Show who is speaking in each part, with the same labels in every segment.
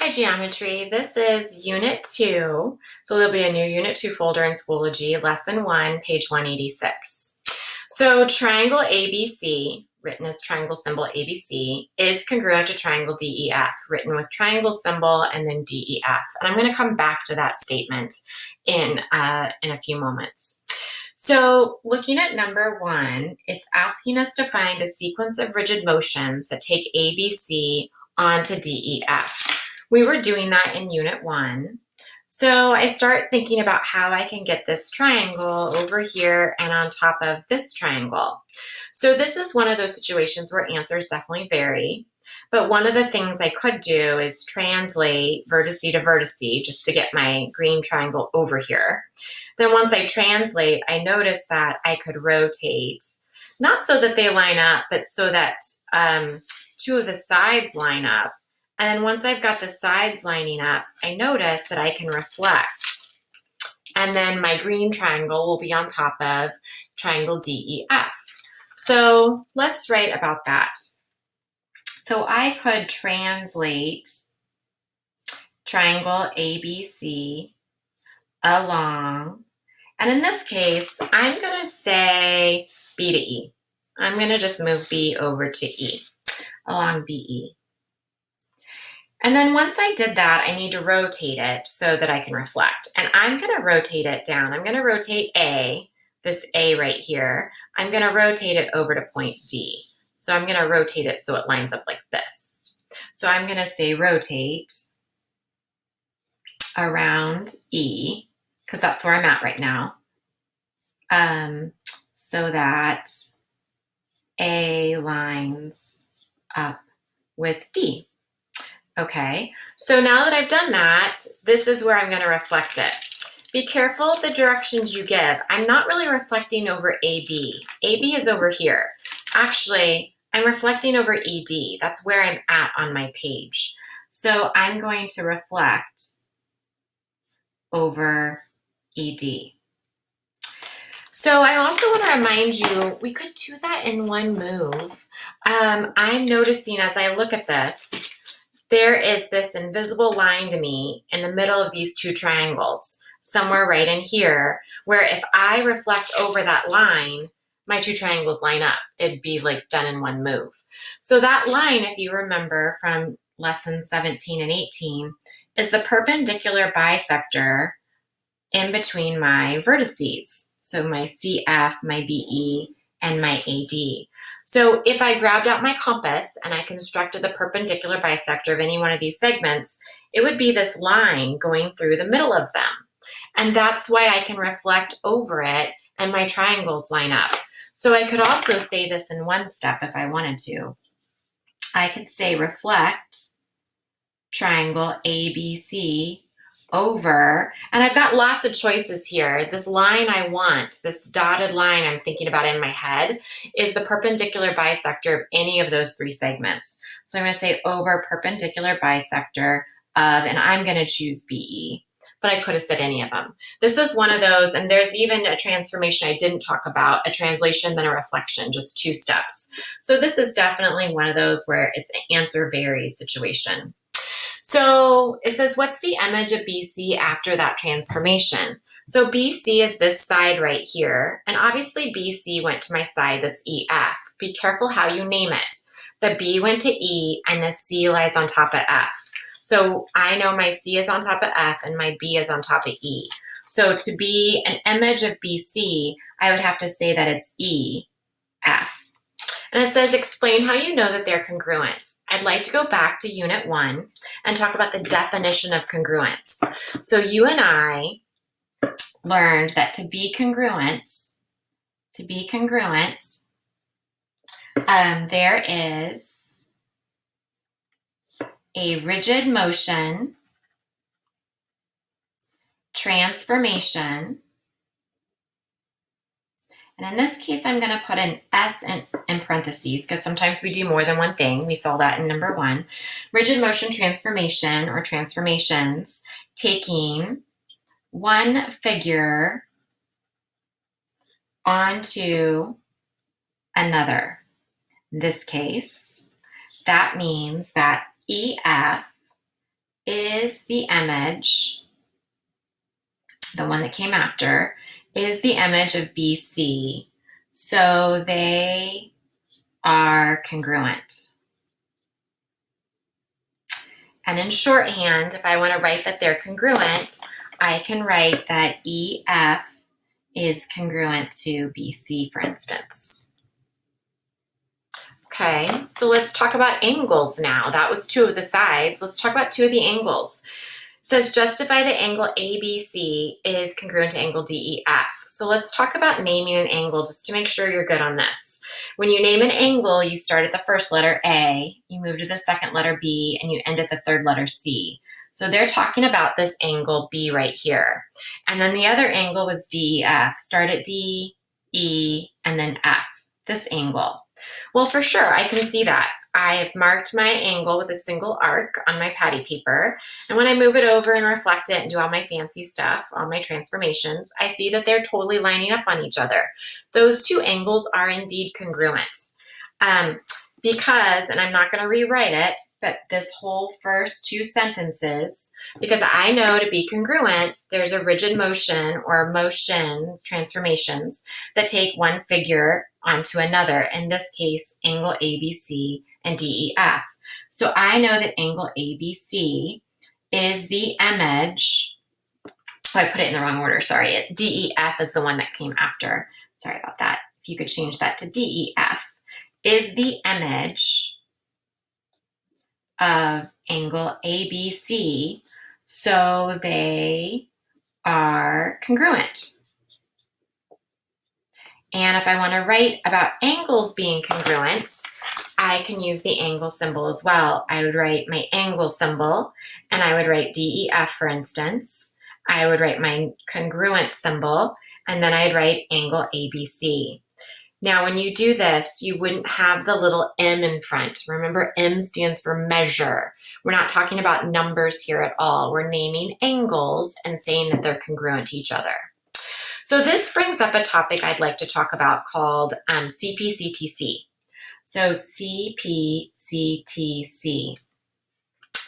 Speaker 1: Hi, Geometry. This is Unit 2. So there'll be a new Unit 2 folder in Schoology, Lesson 1, page 186. So triangle ABC, written as triangle symbol ABC, is congruent to triangle DEF, written with triangle symbol and then DEF. And I'm going to come back to that statement in a few moments. So looking at number 1, it's asking us to find a sequence of rigid motions that take ABC onto DEF. We were doing that in Unit 1. So I start thinking about how I can get this triangle over here and on top of this triangle. So this is one of those situations where answers definitely vary. But one of the things I could do is translate vertice to vertice just to get my green triangle over here. Then once I translate, I notice that I could rotate, not so that they line up, but so that two of the sides line up. And once I've got the sides lining up, I notice that I can reflect. And then my green triangle will be on top of triangle DEF. So let's write about that. So I could translate triangle ABC along, and in this case, I'm going to say B to E. I'm going to just move B over to E, along BE. And then once I did that, I need to rotate it so that I can reflect. And I'm going to rotate it down. I'm going to rotate A, this A right here. I'm going to rotate it over to point D. So I'm going to rotate it so it lines up like this. So I'm going to say rotate around E, because that's where I'm at right now, so that A lines up with D. Okay, so now that I've done that, this is where I'm going to reflect it. Be careful of the directions you give. I'm not really reflecting over AB. AB is over here. Actually, I'm reflecting over ED. That's where I'm at on my page. So I'm going to reflect over ED. So I also want to remind you, we could do that in one move. I'm noticing as I look at this, there is this invisible line to me in the middle of these two triangles, somewhere right in here, where if I reflect over that line, my two triangles line up. It'd be like done in one move. So that line, if you remember from lesson 17 and 18, is the perpendicular bisector in between my vertices. So my CF, my BE, and my AD. So if I grabbed out my compass and I constructed the perpendicular bisector of any one of these segments, it would be this line going through the middle of them. And that's why I can reflect over it and my triangles line up. So I could also say this in one step if I wanted to. I could say reflect triangle ABC over, and I've got lots of choices here. This line I want, this dotted line I'm thinking about in my head, is the perpendicular bisector of any of those three segments. So I'm going to say over perpendicular bisector of, and I'm going to choose BE, but I could have said any of them. This is one of those, and there's even a transformation I didn't talk about, a translation then a reflection, just two steps. So this is definitely one of those where it's an answer varies situation. So it says, what's the image of BC after that transformation? So BC is this side right here. And obviously BC went to my side that's EF. Be careful how you name it. The B went to E and the C lies on top of F. So I know my C is on top of F and my B is on top of E. So to be an image of BC, I would have to say that it's EF. And it says, explain how you know that they're congruent. I'd like to go back to Unit 1 and talk about the definition of congruence. So you and I learned that to be congruent, there is a rigid motion, transformation, and in this case, I'm going to put an S in parentheses because sometimes we do more than one thing. We saw that in number 1. Rigid motion transformation or transformations, taking one figure onto another. In this case, that means that EF is the image, the one that came after, is the image of BC. So they are congruent. And in shorthand, if I want to write that they're congruent, I can write that EF is congruent to BC, for instance. Okay, so let's talk about angles now. That was two of the sides. Let's talk about two of the angles. It says justify the angle ABC is congruent to angle DEF. So let's talk about naming an angle just to make sure you're good on this. When you name an angle, you start at the first letter A, you move to the second letter B, and you end at the third letter C. So they're talking about this angle B right here. And then the other angle was DEF. Start at D, E, and then F, this angle. Well, for sure, I can see that. I have marked my angle with a single arc on my patty paper. And when I move it over and reflect it and do all my fancy stuff, all my transformations, I see that they're totally lining up on each other. Those two angles are indeed congruent. Because, and I'm not going to rewrite it, but this whole first two sentences, because I know to be congruent, there's a rigid motion or motions, transformations that take one figure onto another. In this case, angle ABC and DEF. So I know that angle ABC is the image. Oh, I put it in the wrong order. Sorry. DEF is the one that came after. Sorry about that. If you could change that to DEF, is the image of angle ABC. So they are congruent. And if I want to write about angles being congruent, I can use the angle symbol as well. I would write my angle symbol, and I would write DEF, for instance. I would write my congruent symbol, and then I'd write angle ABC. Now, when you do this, you wouldn't have the little M in front. Remember, M stands for measure. We're not talking about numbers here at all. We're naming angles and saying that they're congruent to each other. So this brings up a topic I'd like to talk about called CPCTC. So CPCTC.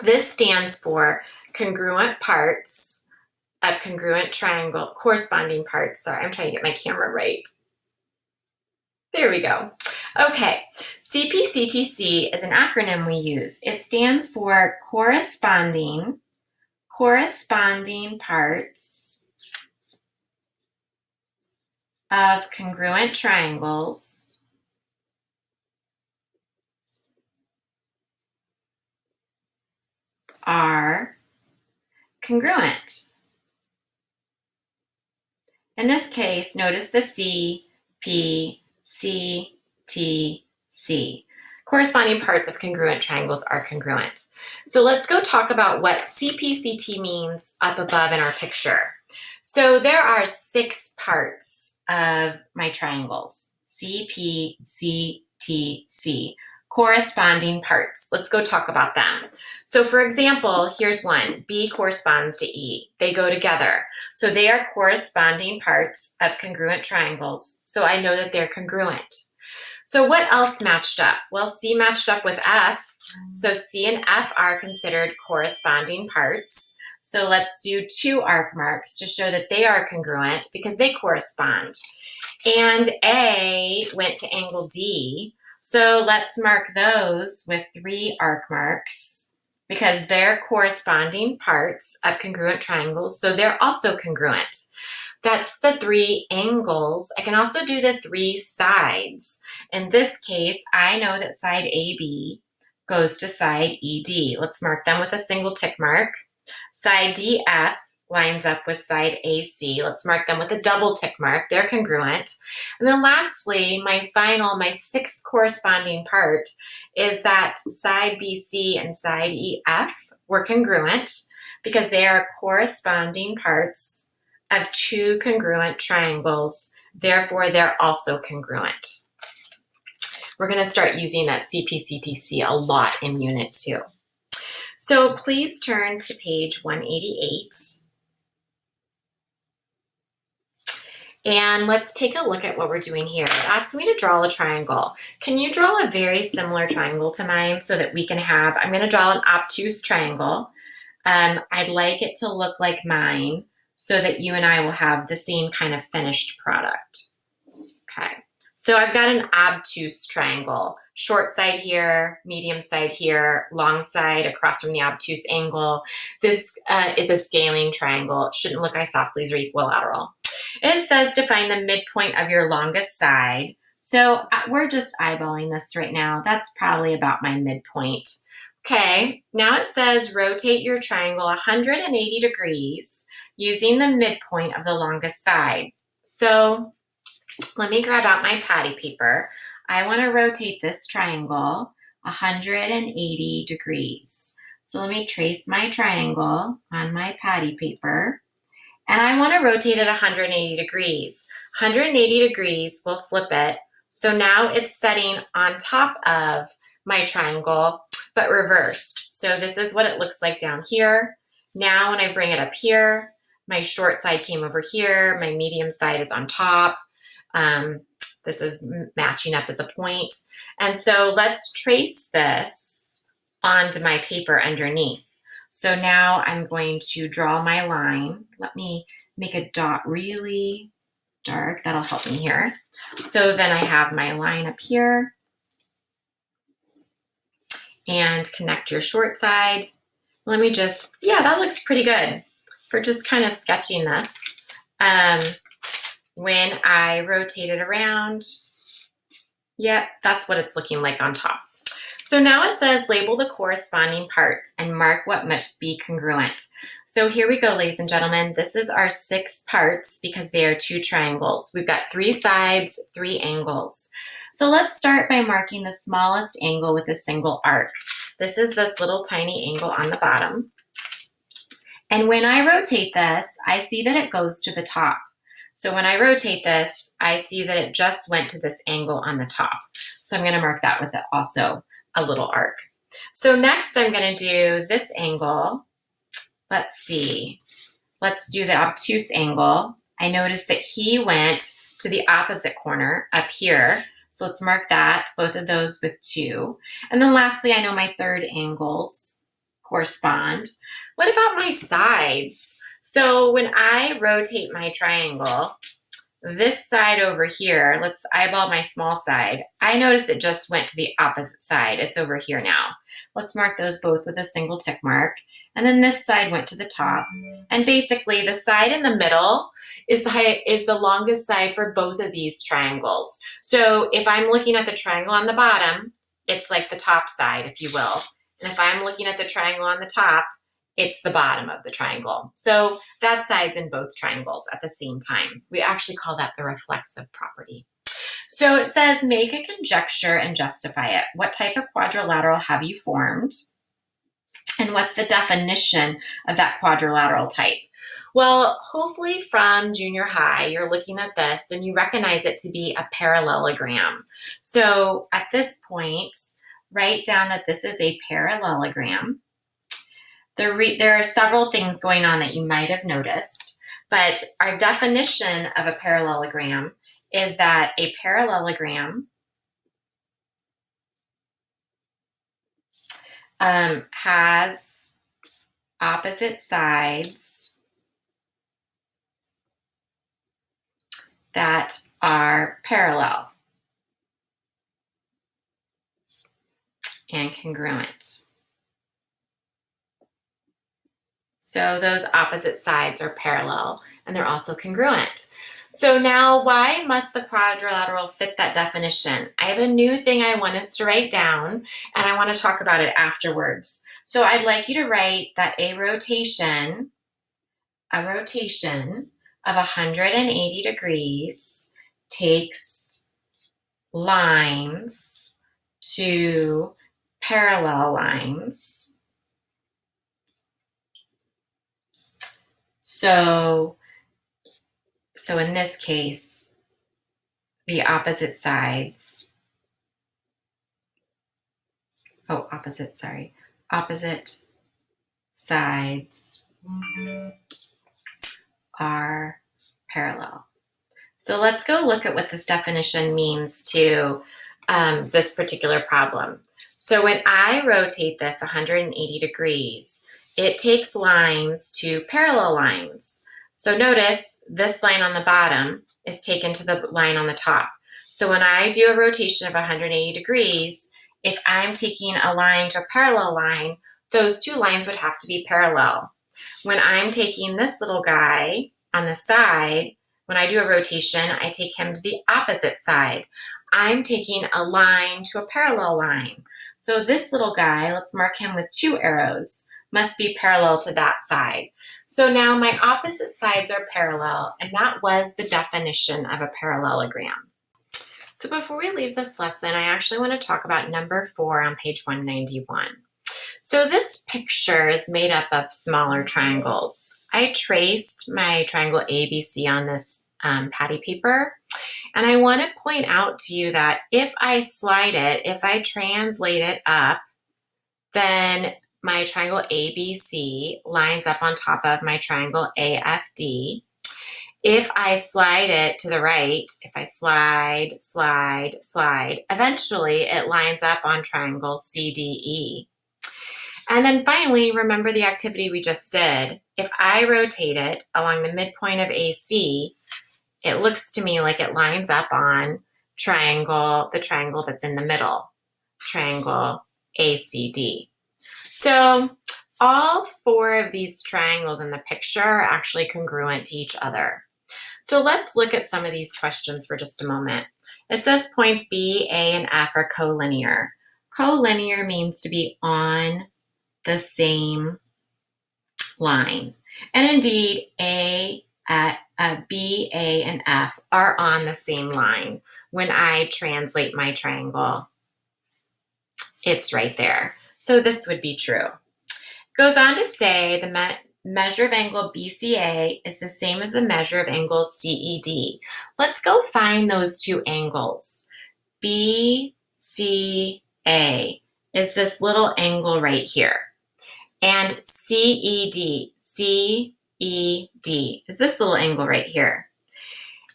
Speaker 1: This stands for congruent parts of congruent triangle, corresponding parts. Sorry, I'm trying to get my camera right. There we go. Okay, CPCTC is an acronym we use. It stands for corresponding parts of congruent triangles are congruent. In this case, notice the C, P, C, T, C. Corresponding parts of congruent triangles are congruent. So let's go talk about what CPCT means up above in our picture. So there are 6 parts of my triangles. C, P, C, T, C. Corresponding parts. Let's go talk about them. So for example, here's one. B corresponds to E. They go together. So they are corresponding parts of congruent triangles. So I know that they're congruent. So what else matched up? Well, C matched up with F. So C and F are considered corresponding parts. So let's do 2 arc marks to show that they are congruent because they correspond. And A went to angle D. So let's mark those with 3 arc marks because they're corresponding parts of congruent triangles, so they're also congruent. That's the 3 angles. I can also do the 3 sides. In this case, I know that side AB goes to side ED. Let's mark them with a single tick mark. Side DF lines up with side AC. Let's mark them with a double tick mark. They're congruent. And then lastly, my 6th corresponding part is that side BC and side EF were congruent because they are corresponding parts of 2 congruent triangles. Therefore, they're also congruent. We're going to start using that CPCTC a lot in Unit 2. So please turn to page 188. And let's take a look at what we're doing here. It asks me to draw a triangle. Can you draw a very similar triangle to mine so that we can have, I'm going to draw an obtuse triangle. I'd like it to look like mine so that you and I will have the same kind of finished product. Okay, so I've got an obtuse triangle. Short side here, medium side here, long side across from the obtuse angle. This is a scaling triangle. It shouldn't look isosceles or equilateral. It says to find the midpoint of your longest side. So we're just eyeballing this right now. That's probably about my midpoint. Okay, now it says rotate your triangle 180 degrees using the midpoint of the longest side. So let me grab out my patty paper. I want to rotate this triangle 180 degrees. So let me trace my triangle on my patty paper. And I want to rotate it 180 degrees. 180 degrees, we'll flip it. So now it's setting on top of my triangle, but reversed. So this is what it looks like down here. Now when I bring it up here, my short side came over here, my medium side is on top. This is matching up as a point. And so let's trace this onto my paper underneath. So now I'm going to draw my line. Let me make a dot really dark. That'll help me here. So then I have my line up here and connect your short side. Let me just, yeah, that looks pretty good for just kind of sketching this. When I rotate it around, yep, that's what it's looking like on top. So now it says label the corresponding parts and mark what must be congruent. So here we go, ladies and gentlemen. This is our 6 parts because they are 2 triangles. We've got 3 sides, 3 angles. So let's start by marking the smallest angle with a single arc. This is this little tiny angle on the bottom. And when I rotate this, I see that it goes to the top. So when I rotate this, I see that it just went to this angle on the top. So I'm going to mark that with also a little arc. So next I'm going to do this angle. Let's see. Let's do the obtuse angle. I noticed that he went to the opposite corner up here. So let's mark that, both of those with 2. And then lastly, I know my third angles correspond. What about my sides? So when I rotate my triangle, this side over here, let's eyeball my small side. I notice it just went to the opposite side. It's over here now. Let's mark those both with a single tick mark. And then this side went to the top. And basically the side in the middle is the longest side for both of these triangles. So if I'm looking at the triangle on the bottom, it's like the top side, if you will. And if I'm looking at the triangle on the top, it's the bottom of the triangle. So that side's in both triangles at the same time. We actually call that the reflexive property. So it says, make a conjecture and justify it. What type of quadrilateral have you formed? And what's the definition of that quadrilateral type? Well, hopefully from junior high, you're looking at this and you recognize it to be a parallelogram. So at this point, write down that this is a parallelogram. There are several things going on that you might have noticed, but our definition of a parallelogram is that a parallelogram has opposite sides that are parallel and congruent. So those opposite sides are parallel and they're also congruent. So now, why must the quadrilateral fit that definition? I have a new thing I want us to write down, and I want to talk about it afterwards. So I'd like you to write that a rotation of 180 degrees takes lines to parallel lines. So in this case, the opposite sides, opposite sides are parallel. So let's go look at what this definition means to this particular problem. So when I rotate this 180 degrees, it takes lines to parallel lines. So notice this line on the bottom is taken to the line on the top. So when I do a rotation of 180 degrees, if I'm taking a line to a parallel line, those two lines would have to be parallel. When I'm taking this little guy on the side, when I do a rotation, I take him to the opposite side. I'm taking a line to a parallel line. So this little guy, let's mark him with 2 arrows, must be parallel to that side. So now my opposite sides are parallel, and that was the definition of a parallelogram. So before we leave this lesson, I actually want to talk about number 4 on page 191. So this picture is made up of smaller triangles. I traced my triangle ABC on this patty paper, and I want to point out to you that if I slide it, if I translate it up, then my triangle ABC lines up on top of my triangle AFD. If I slide it to the right, if I slide, slide, slide, eventually it lines up on triangle CDE. And then finally, remember the activity we just did. If I rotate it along the midpoint of AC, it looks to me like it lines up on the triangle that's in the middle, triangle ACD. So all 4 of these triangles in the picture are actually congruent to each other. So let's look at some of these questions for just a moment. It says points B, A, and F are collinear. Collinear means to be on the same line. And indeed, B, A, and F are on the same line. When I translate my triangle, it's right there. So this would be true. Goes on to say the measure of angle BCA is the same as the measure of angle CED. Let's go find those 2 angles. BCA is this little angle right here. And CED is this little angle right here.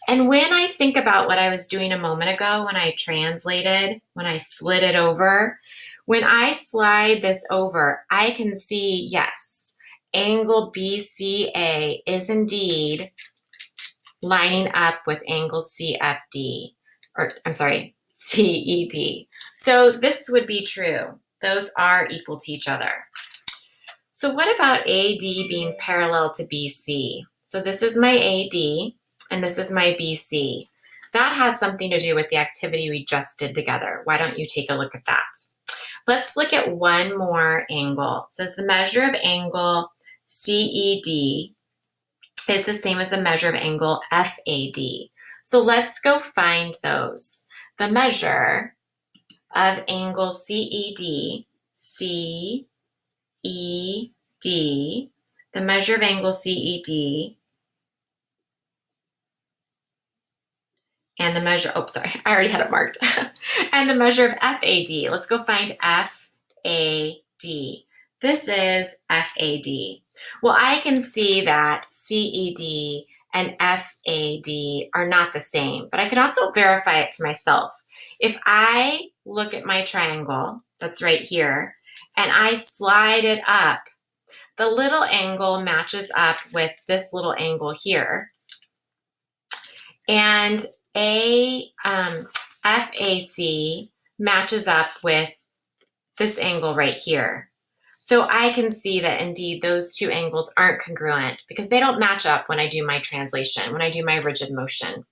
Speaker 1: And when I think about what I was doing a moment ago, when I translated, when I slid it over, when I slide this over, I can see, yes, angle BCA is indeed lining up with angle CFD, CED. So this would be true. Those are equal to each other. So what about AD being parallel to BC? So this is my AD, and this is my BC. That has something to do with the activity we just did together. Why don't you take a look at that? Let's look at one more angle. It says the measure of angle CED is the same as the measure of angle FAD. So let's go find those. The measure of angle CED, the measure of angle CED, and the measure, I already had it marked. And the measure of FAD, let's go find FAD. This is FAD. Well, I can see that CED and FAD are not the same, but I can also verify it to myself. If I look at my triangle that's right here, and I slide it up, the little angle matches up with this little angle here. And FAC matches up with this angle right here. So I can see that indeed those 2 angles aren't congruent because they don't match up when I do my translation, when I do my rigid motion.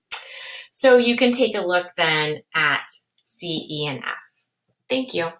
Speaker 1: So you can take a look then at C, E, and F. Thank you.